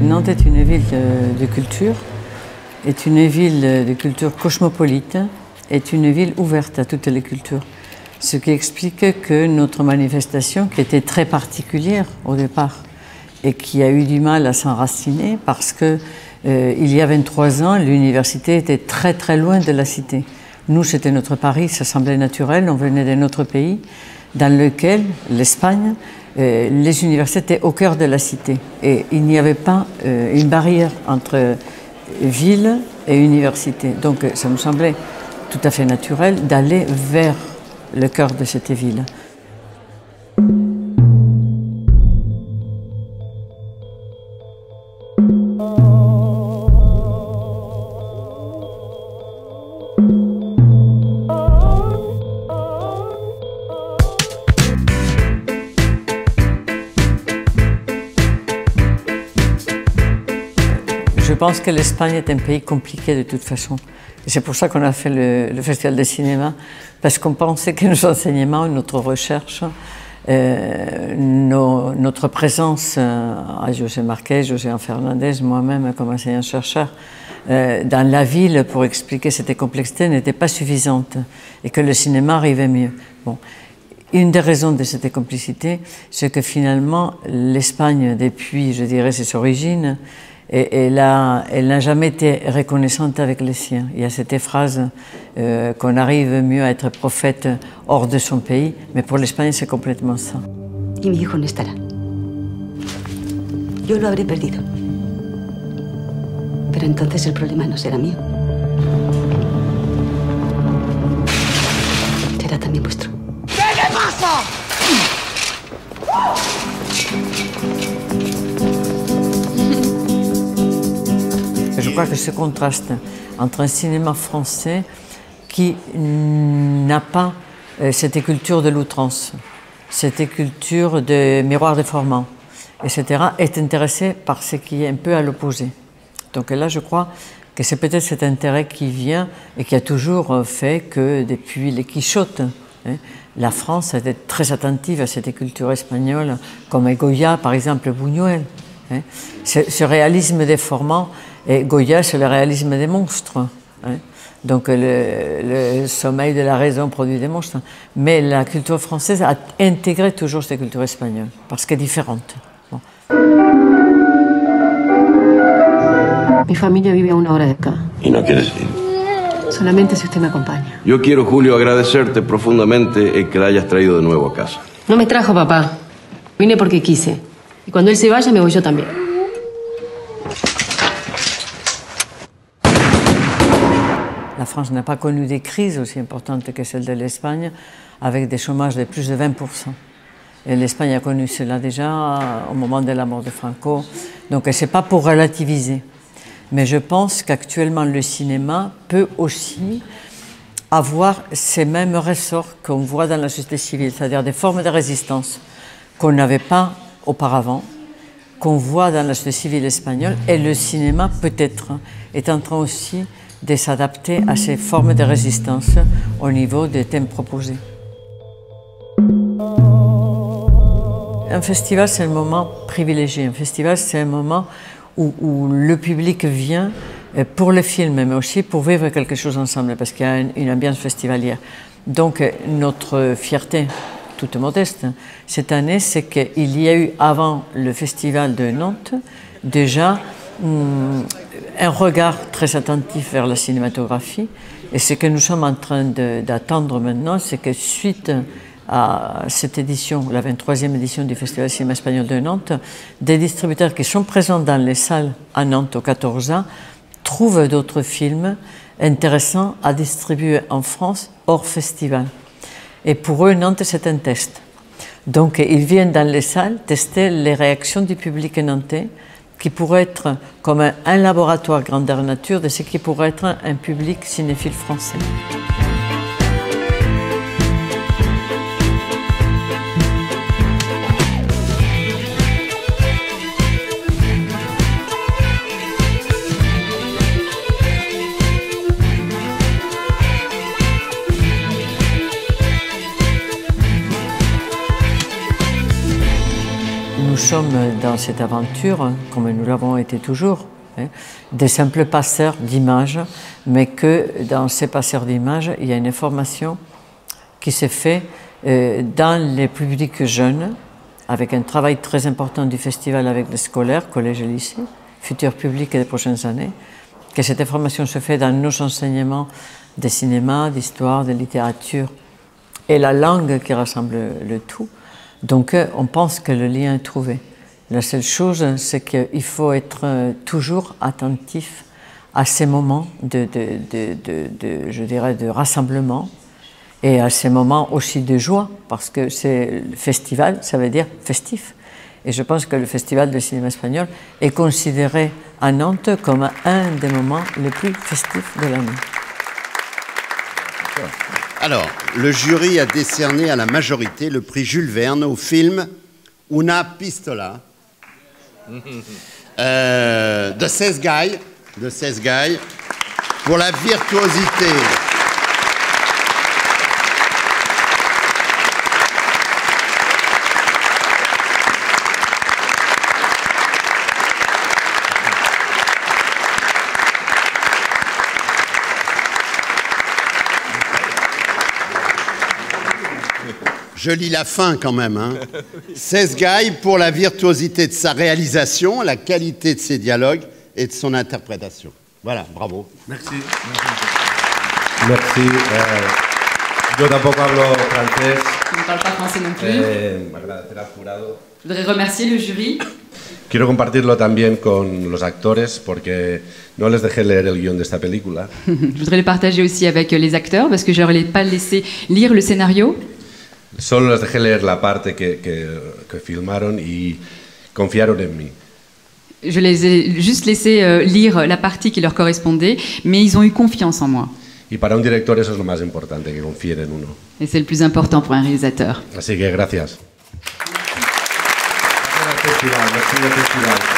Nantes est une ville de culture, est une ville de culture cosmopolite, est une ville ouverte à toutes les cultures. Ce qui explique que notre manifestation, qui était très particulière au départ et qui a eu du mal à s'enraciner parce que il y a 23 ans, l'université était très très loin de la cité. Nous, c'était notre Paris, ça semblait naturel, on venait d'un autre pays dans lequel, l'Espagne, les universités étaient au cœur de la cité. Et il n'y avait pas une barrière entre ville et université. Donc ça nous semblait tout à fait naturel d'aller vers le cœur de cette ville. Je pense que l'Espagne est un pays compliqué de toute façon. C'est pour ça qu'on a fait le festival de cinéma, parce qu'on pensait que nos enseignements, notre recherche, notre présence à José Marquez, José Fernandez, moi-même comme enseignant-chercheur, dans la ville pour expliquer cette complexité n'était pas suffisante et que le cinéma arrivait mieux. Bon. Une des raisons de cette complicité, c'est que finalement, l'Espagne, depuis, je dirais, ses origines, elle n'a jamais été reconnaissante avec les siens. Il y a cette phrase qu'on arrive mieux à être prophète hors de son pays, mais pour l'Espagne c'est complètement ça. Y mi hijo no estará. Yo lo habré perdido. Pero entonces el problema no será mío. Será también vuestro. ¿Qué pasa? Je crois que ce contraste entre un cinéma français qui n'a pas cette culture de l'outrance, cette culture de miroir déformant, etc., est intéressé par ce qui est un peu à l'opposé. Donc là, je crois que c'est peut-être cet intérêt qui vient et qui a toujours fait que depuis les Quichotte, la France a été très attentive à cette culture espagnole, comme Goya, par exemple, Buñuel. Ce réalisme déformant, et Goya, c'est le réalisme des monstres. Donc le sommeil de la raison produit des monstres. Mais la culture française a intégré toujours cette culture espagnole, parce qu'elle est différente. Bon. Mi familia vive a 1 hora de acá. ¿Y no quieres ir? Solamente si usted me acompaña. Yo quiero, Julio, agradecerte profundamente el que la hayas traído de nuevo a casa. No me trajo, papá. Vine porque quise. Y cuando él se vaya, me voy yo también. La France n'a pas connu des crises aussi importantes que celle de l'Espagne, avec des chômages de plus de 20%. Et l'Espagne a connu cela déjà au moment de la mort de Franco. Donc ce n'est pas pour relativiser. Mais je pense qu'actuellement le cinéma peut aussi avoir ces mêmes ressorts qu'on voit dans la société civile, c'est-à-dire des formes de résistance qu'on n'avait pas auparavant, qu'on voit dans la société civile espagnole. Et le cinéma, peut-être, est en train aussi de s'adapter à ces formes de résistance au niveau des thèmes proposés. Un festival, c'est un moment privilégié. Un festival, c'est un moment où le public vient pour le film, mais aussi pour vivre quelque chose ensemble, parce qu'il y a une ambiance festivalière. Donc, notre fierté, toute modeste, cette année, c'est qu'il y a eu, avant le festival de Nantes, déjà un regard très attentif vers la cinématographie. Et ce que nous sommes en train d'attendre maintenant, c'est que suite à cette édition, la 23e édition du Festival de cinéma espagnol de Nantes, des distributeurs qui sont présents dans les salles à Nantes au 14A trouvent d'autres films intéressants à distribuer en France hors festival. Et pour eux, Nantes, c'est un test. Donc, ils viennent dans les salles tester les réactions du public nantais, qui pourrait être comme un laboratoire grandeur nature de ce qui pourrait être un public cinéphile français. Nous sommes dans cette aventure, comme nous l'avons été toujours, des simples passeurs d'images, mais que dans ces passeurs d'images, il y a une information qui se fait dans les publics jeunes, avec un travail très important du festival avec les scolaires, collèges et lycées, futur public des prochaines années, que cette information se fait dans nos enseignements de cinéma, d'histoire, de littérature et la langue qui rassemble le tout. Donc on pense que le lien est trouvé. La seule chose, c'est qu'il faut être toujours attentif à ces moments je dirais, de rassemblement et à ces moments aussi de joie, parce que c'est le festival, ça veut dire festif. Et je pense que le Festival de cinéma espagnol est considéré à Nantes comme un des moments les plus festifs de l'année. Alors, le jury a décerné à la majorité le prix Jules Verne au film Una Pistola de Sesgaï, pour la virtuosité. Je lis la fin quand même. Hein. Sesgaï pour la virtuosité de sa réalisation, la qualité de ses dialogues et de son interprétation. Voilà, bravo. Merci. Merci. Yo tampoco hablo francés. Je ne parle pas français non plus. Je voudrais remercier le jury. Quiero compartirlo también con los actores porque no les dejé leer el guión de esta película. Je voudrais le partager aussi avec les acteurs parce que je ne leur ai pas laissé lire le scénario. Solo les dejé leer la parte que filmaron y confiaron en mí. Je les ai juste laissé lire la partie qui leur correspondait, mais ils ont eu confiance en moi. Y para un director eso es lo más importante, que confíen en uno. Et c'est le plus important pour un réalisateur. Así que gracias. Gracias al festival.